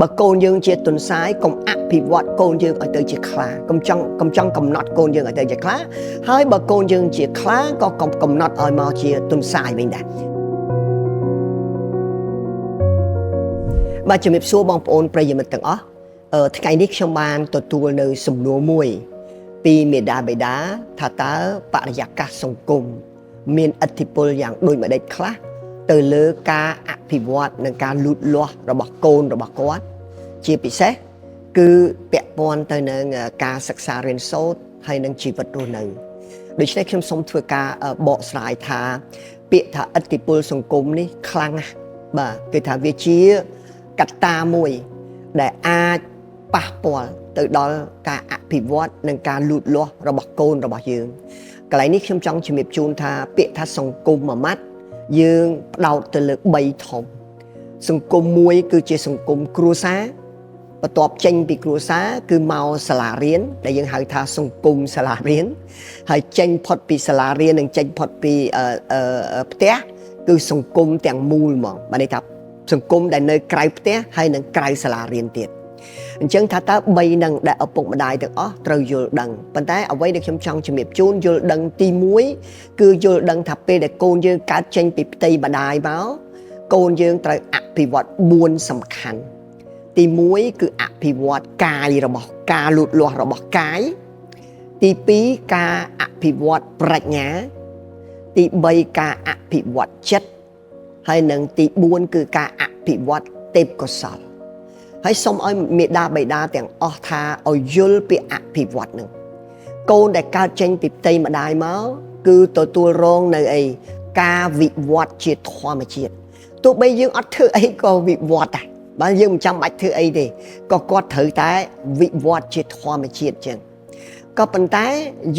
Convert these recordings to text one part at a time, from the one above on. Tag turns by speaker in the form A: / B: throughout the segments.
A: បើកូនយើងជាទុនសាយកុំអភិវឌ្ឍកូនយើងឲ្យទៅជាខ្លាកុំចង់កំណត់កូនយើងឲ្យទៅជាខ្លាហើយបើកូនយើងជាខ្លាក៏កុំកំណត់ឲ្យមកជាទុនសាយវិញដែរបាទជំរាបសួរបងប្អូនប្រិយមិត្តទាំងអស់ថ្ងៃនេះខ្ញុំបានទទួលនៅសំណួរមួយពីមេដាបេដាថាតើបរិយាកាសសង្គមមានឥទ្ធិពលយ៉ាងដូចម្តេចខ្លះទៅលើការអភិវឌ្ឍនិងការលូតលាស់របស់កូនរបស់គាត់ជាពិសេសគឺពាក់ព័ន្ធទៅនឹងការសិក្សារៀនសូត្រហើយនឹងជីវិតរស់នៅដូច្នេះខ្ញុំសូមធ្វើការបកស្រាយថាពាក្យថាឥទ្ធិពលសង្គមនេះខ្លាំងណាស់បាទគឺថាវាជាកត្តាមួយដែលអាចប៉ះពាល់ទៅដល់ការអភិវឌ្ឍនិងការលូតលាស់របស់កូនរបស់យើងកន្លែងនេះខ្ញុំចង់ជំរាបជូនថាពាក្យថាសង្គមមួយម៉ាត់យើងផ្ដោតទៅលើ3ធំសង្គមមួយគឺជាសង្គមគ្រួសារបន្ទាប់ចេញពីគ្រួសារគឺមកសាលារៀនដែលយើងហៅថាសង្គមសាលារៀនហើយចេញផុតពីសាលារៀននិងចេញផុតពីផ្ទះគឺសង្គមទាំងមូលហ្មងបានន័យថាសង្គមដែលនៅក្រៅផ្ទះហើយនិងក្រៅសាលារៀនទៀតអញ្ចឹងថាតើ3នឹងដែលឪពុកម្ដាយទាំងអស់ត្រូវយល់ដឹងប៉ុន្តែអ្វីដែលខ្ញុំចង់ជំរាបជូនយល់ដឹងទី1គឺយល់ដឹងថាពេលដែលកូនយើងកើតចេញពីផ្ទៃម្ដាយមកកូនយើងត្រូវអភិវឌ្ឍ4សំខាន់ទី1គឺអភិវឌ្ឍកាយរបស់ការលូតលាស់របស់កាយទី2ការអភិវឌ្ឍប្រាជ្ញាទី3ការអភិវឌ្ឍចិត្តហើយនិងទី4គឺការអភិវឌ្ឍទេពកោសល្យហើយសូមឲ្យមេដាបេដាទាំងអស់ថាឲ្យយល់ពីអភិវឌ្ឍនឹងកូនដែលកើតចេញពីផ្ទៃម្ដាយមកគឺទទួលរងនៅអីការវិវត្តជាធម្មជាតិទោះបីយើងអត់ធ្វើអីក៏វិវត្តដែរបើយើងមិនចាំបាច់ធ្វើអីទេក៏គាត់ត្រូវតែវិវត្តជាធម្មជាតិចឹងក៏ប៉ុន្តែ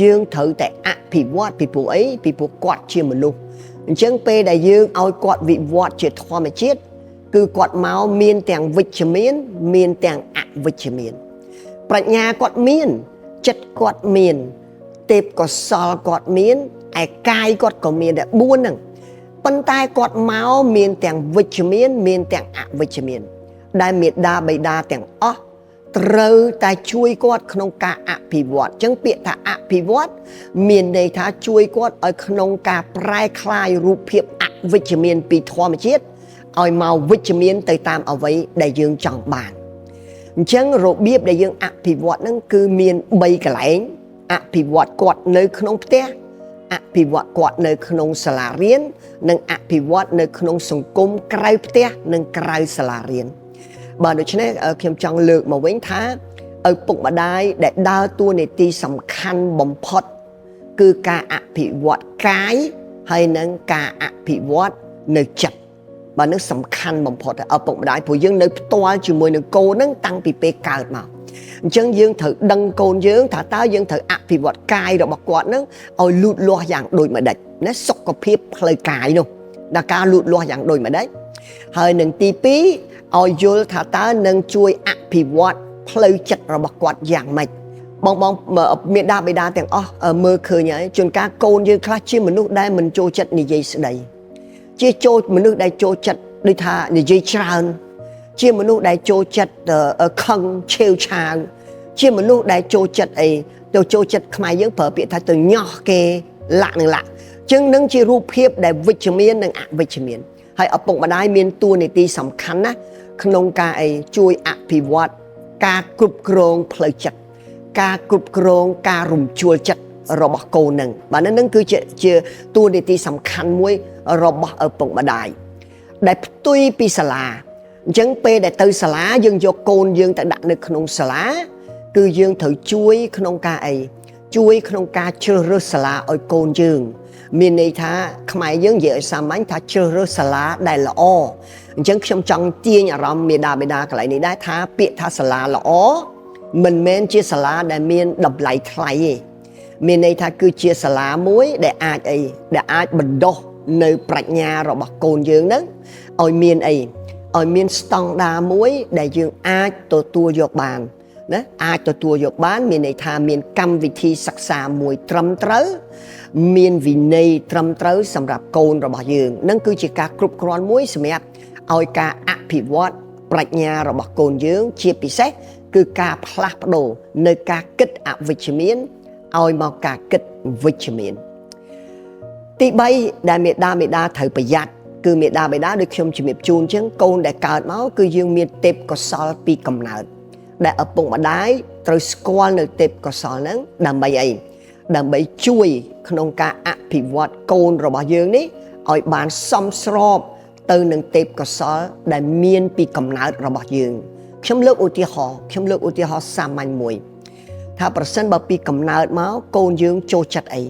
A: យើងត្រូវតែអភិវឌ្ឍពីព្រោះអីពីព្រោះគាត់ជាមនុស្សអញ្ចឹងពេលដែលយើងឲ្យគាត់វិវត្តជាធម្មជាតិគឺគាត់មកមានទាំងវិជ្ជមានមានទាំងអវិជ្ជមានប្រាជ្ញាគាត់មានចិត្តគាត់មានទេពកោសល្យគាត់មានឯកាយគាត់ក៏មានដែរ4ហ្នឹងប៉ុន្តែគាត់មកមានទាំងវិជ្ជមានមានទាំងអវិជ្ជមានដែលមេដាបេដាទាំងអស់ត្រូវតែជួយគាត់ក្នុងការអភិវឌ្ឍអញ្ចឹងពាក្យថាអភិវឌ្ឍមានន័យថាជួយគាត់ឲ្យក្នុងការប្រែក្លាយរូបភាពអវិជ្ជមានពីធម្មជាតិឲ្យមកវិជ្ជមានទៅតាមអ្វីដែលយើងចង់បានអញ្ចឹងរបៀបដែលយើងអភិវឌ្ឍហ្នឹងគឺមាន3កន្លែងអភិវឌ្ឍគាត់នៅក្នុងផ្ទះអភិវឌ្ឍគាត់នៅក្នុងសាលារៀននិងអភិវឌ្ឍនៅក្នុងសង្គមក្រៅផ្ទះនិងក្រៅសាលារៀនបាទដូច្នេះខ្ញុំចង់លើកមកវិញថាឪពុកម្ដាយដែលដើរតួនាទីសំខាន់បំផុតគឺការអភិវឌ្ឍកាយហើយនិងការអភិវឌ្ឍនៅចិត្តបាទនឹងសំខាន់បំផុតឪពុកម្ដាយព្រោះយើងនៅផ្ទាល់ជាមួយនឹងកូនហ្នឹងតាំងពីពេលកើតមកអញ្ចឹងយើងត្រូវដឹងកូនយើងថាតើយើងត្រូវអភិវឌ្ឍកាយរបស់គាត់ហ្នឹងឲ្យលូតលាស់យ៉ាងដូចម្ដេចណាសុខភាពផ្លូវកាយនោះដល់ការលូតលាស់យ៉ាងដូចម្ដេចហើយនឹងទី2ឲ្យយល់ថាតើនឹងជួយអភិវឌ្ឍផ្លូវចិត្តរបស់គាត់យ៉ាងម៉េចបងមេដាបេដាទាំងអស់មើលឃើញហើយជួនកាលកូនយើងខ្លះជាមនុស្សដែលមិនចូលចិត្តនិយាយស្ដីជាមនុស្សដែលចូលចិត្តដូចថានិយាយច្រើនជាមនុស្សដែលចូលចិត្តខឹងឆេវឆាវជាមនុស្សដែលចូលចិត្តអីទៅចូលចិត្តខ្មែរយើងប្រើពាក្យថាទៅញោះគេលាក់នឹងលាក់អញ្ចឹងនឹងជារូបភាពដែលវិជ្ជមាននិងអវិជ្ជមានហើយឪពុកម្ដាយមានតួនាទីសំខាន់ណាស់ក្នុងការជួយអភិវឌ្ឍការគ្រប់គ្រងផ្លូវចិត្តការគ្រប់គ្រងការរំជួលចិត្តរបស់កូននឹងបាទនឹងគឺជាតួនាទីសំខាន់មួយរបស់ឪពុកម្ដាយដែលផ្ទុយពីសាលាអញ្ចឹងពេលដែលទៅសាលាយើងយកកូនយើងទៅដាក់នៅក្នុងសាលាគឺយើងត្រូវជួយក្នុងការជួយក្នុងការជ្រើសរើសសាលាឲ្យកូនយើងមានន័យថាខ្មែរយើងនិយាយឲ្យសាមញ្ញថាជ្រើសរើសសាលាដែលល្អអញ្ចឹងខ្ញុំចង់ទាញអារម្មណ៍មេដាបេដាកន្លែងនេះដែរថាពាក្យថាសាលាល្អមិនមែនជាសាលាដែលមានតម្លៃថ្លៃទេមានន័យថាគឺជាសាលាមួយដែលអាចបណ្ដុះនៅប្រាជ្ញារបស់កូនយើងហ្នឹងឲ្យមានឲ្យមានស្តង់ដារមួយដែលយើងអាចទទួលយកបានណាអាចទទួលយកបានមានន័យថាមានកម្មវិធីសិក្សាមួយត្រឹមត្រូវមានវិន័យត្រឹមត្រូវសម្រាប់កូនរបស់យើងនឹងគឺជាការគ្រប់គ្រាន់មួយសម្រាប់ឲ្យការអភិវឌ្ឍ ប្រាជ្ញារបស់កូនយើងជាពិសេសគឺការផ្លាស់ប្ដូរនៅការគិតអវិជ្ជមានឲ្យមកការគិតវិជ្ជមានទី3ដែលមេដាបេដាត្រូវប្រយ័ត្នគឺមេដាបេដាដូចខ្ញុំជំរាបជូនអញ្ចឹងកូនដែលកើតមកគឺយើងមានទេពកោសល្យពីកំណើតដែលឪពុកម្ដាយត្រូវស្គាល់នៅទេពកោសល្យហ្នឹងដើម្បីអីដើម្បីជួយក្នុងការអភិវឌ្ឍកូនរបស់យើងនេះឲ្យបានសមស្របទៅនឹងទេពកោសល្យដែលមានពីកំណើតរបស់យើងខ្ញុំលើកឧទាហរណ៍សាមញ្ញមួយថាប្រសិនបើពីកំណើតមកកូនយើងចូលចិត្តអី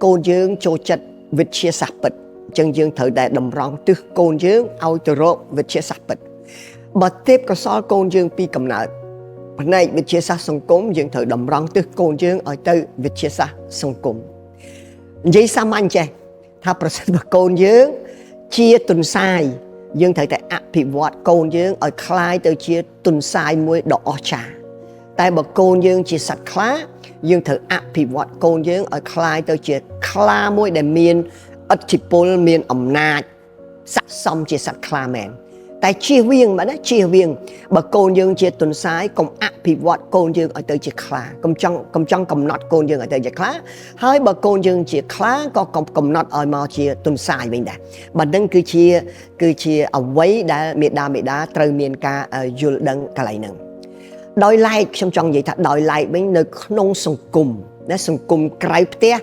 A: កូនយើងចូលចិត្តវិទ្យាសាស្ត្រពិតអញ្ចឹងយើងត្រូវតែតម្រង់ទិសកូនយើងឲ្យទៅរកវិទ្យាសាស្ត្រពិតបើទេពកោសល្យកូនយើងពីកំណើតផ្នែកវិទ្យាសាស្ត្រសង្គមយើងត្រូវតម្រង់ទិសកូនយើងឲ្យទៅវិទ្យាសាស្ត្រសង្គមនិយាយសាមញ្ញចេះថាប្រសិនបើកូនយើងជាទុនសាយយើងត្រូវតែអភិវឌ្ឍកូនយើងឲ្យคล้ายទៅជាទុនសាយមួយដ៏អស្ចារ្យតែបើកូនយើងជាសត្វខ្លាយើងត្រូវអភិវឌ្ឍកូនយើងឲ្យคล้ายទៅជាខ្លាមួយដែលមានឥទ្ធិពលមានអំណាចស័ក្តិសមជាសត្វខ្លាមែនតែជៀសវាងបើណាជៀសវាងបើកូនយើងជាទុនសាយកុំអភិវឌ្ឍកូនយើងឲ្យទៅជាខ្លាកុំចង់កំណត់កូនយើងឲ្យទៅជាខ្លាហើយបើកូនយើងជាខ្លាក៏កុំកំណត់ឲ្យមកជាទុនសាយវិញដែរបើនឹងគឺជាអ្វីដែលមេដាត្រូវមានការយល់ដឹងកន្លែងហ្នឹងដោយឡែកខ្ញុំចង់និយាយថាដោយឡែកវិញនៅក្នុងសង្គមណាសង្គមក្រៅផ្ទះ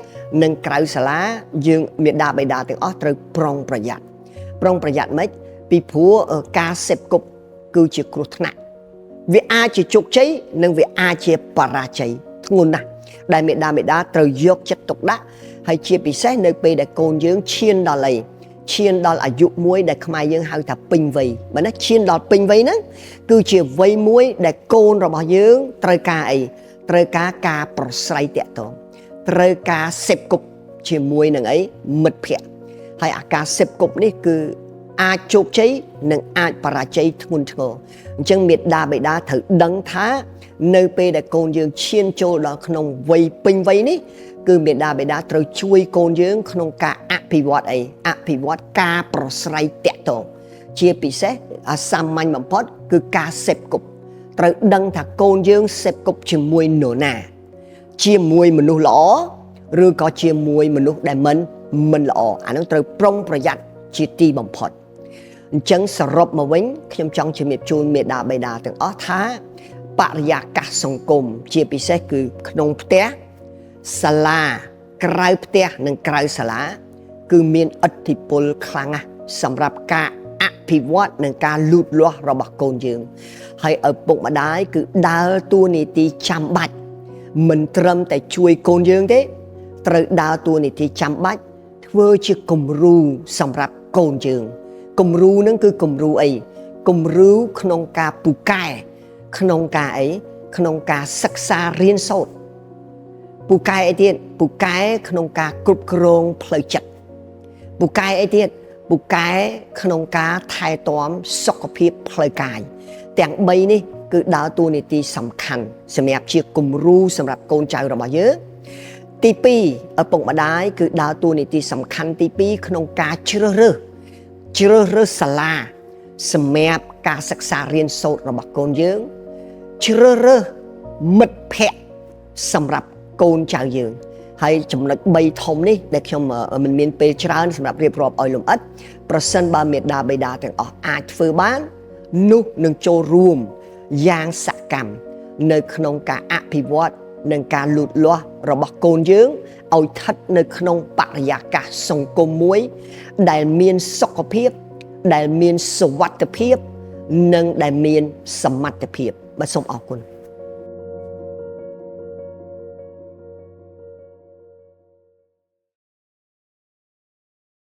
A: និងក្រៅសាលាយើងមេដាបេដាទាំងអស់ត្រូវប្រុងប្រយ័ត្នម៉េចពីព្រោះការសេពគប់គឺជាគ្រោះថ្នាក់វាអាចជាជោគជ័យនិងវាអាចជាបរាជ័យធ្ងន់ណាស់ដែលមេដាត្រូវយកចិត្តទុកដាក់ហើយជាពិសេសនៅពេលដែលកូនយើងឈានដល់អាយុមួយដែលខ្មែរយើងហៅថាពេញវ័យបើណាឈានដល់ពេញវ័យហ្នឹងគឺជាវ័យមួយដែលកូនរបស់យើងត្រូវការអីត្រូវការប្រស្រ័យតាក់ទងត្រូវការសេពគប់ជាមួយនឹងអីមិត្តភ័ក្តិហើយអាការសេពគប់នេះគឺអាចជោគជ័យនិងអាចបរាជ័យធ្ងន់ធ្ងរអញ្ចឹងមេដាបេដាត្រូវដឹងថានៅពេលដែលកូនយើងឈានចូលដល់ក្នុងវ័យពេញវ័យនេះគឺមេដាបេដាត្រូវជួយកូនយើងក្នុងការអភិវឌ្ឍការប្រស្រ័យតាក់ទងជាពិសេសសាមញ្ញបំផុតគឺការសេពគប់ត្រូវដឹងថាកូនយើងសេពគប់ជាមួយនរណាជាមួយមនុស្សល្អឬក៏ជាមួយមនុស្សដែលមិនល្អអានោះត្រូវប្រុងប្រយ័ត្នជាទីបំផុតអញ្ចឹងសរុបមកវិញខ្ញុំចង់ជំរាបជូនមេដាបេដាទាំងអស់ថាបរិយាកាសសង្គមជាពិសេសគឺក្នុងផ្ទះសាលាក្រៅផ្ទះនិងក្រៅសាលាគឺមានឥទ្ធិពលខ្លាំងណាស់សម្រាប់ការអភិវឌ្ឍនិងការលូតលាស់របស់កូនយើងហើយឪពុកម្ដាយគឺដើរតួនាទីចាំបាច់មិនត្រឹមតែជួយកូនយើងទេត្រូវដើរតួនាទីចាំបាច់ធ្វើជាគំរូសម្រាប់កូនយើងគំរូហ្នឹងគឺគំរូអីគំរូក្នុងការពូកែក្នុងការអីក្នុងការសិក្សារៀនសូត្រពូកែអីទៀតពូកែក្នុងការគ្រប់គ្រងផ្លូវចិត្តពូកែអីទៀតពូកែក្នុងការថែទាំសុខភាពផ្លូវកាយទាំង3នេះគឺដើរតួនាទីសំខាន់សម្រាប់ជាគំរូសម្រាប់កូនចៅរបស់យើងទី2ឪពុកម្ដាយគឺដើរតួនាទីសំខាន់ទី2ក្នុងការជ្រើសរើសសាលាសម្រាប់ការសិក្សារៀនសូត្ររបស់កូនយើងជ្រើសរើសមិត្តភ័ក្តិសម្រាប់កូនចៅយើងហើយចំណុច3ធំនេះដែលខ្ញុំមិនមានពេលច្រើនសម្រាប់រៀបរាប់ឲ្យលម្អិតប្រសិនបើមេដាបេដាទាំងអស់អាចធ្វើបាននោះនឹងចូលរួមយ៉ាងសកម្មនៅក្នុងការអភិវឌ្ឍនិងការលូតលាស់របស់កូនយើងឲ្យស្ថិតនៅក្នុងបរិយាកាសសង្គមមួយដែលមានសុខភាពដែលមានសុវត្ថិភាពនិងដែលមានសមត្ថភាពបាទសូមអរគុណ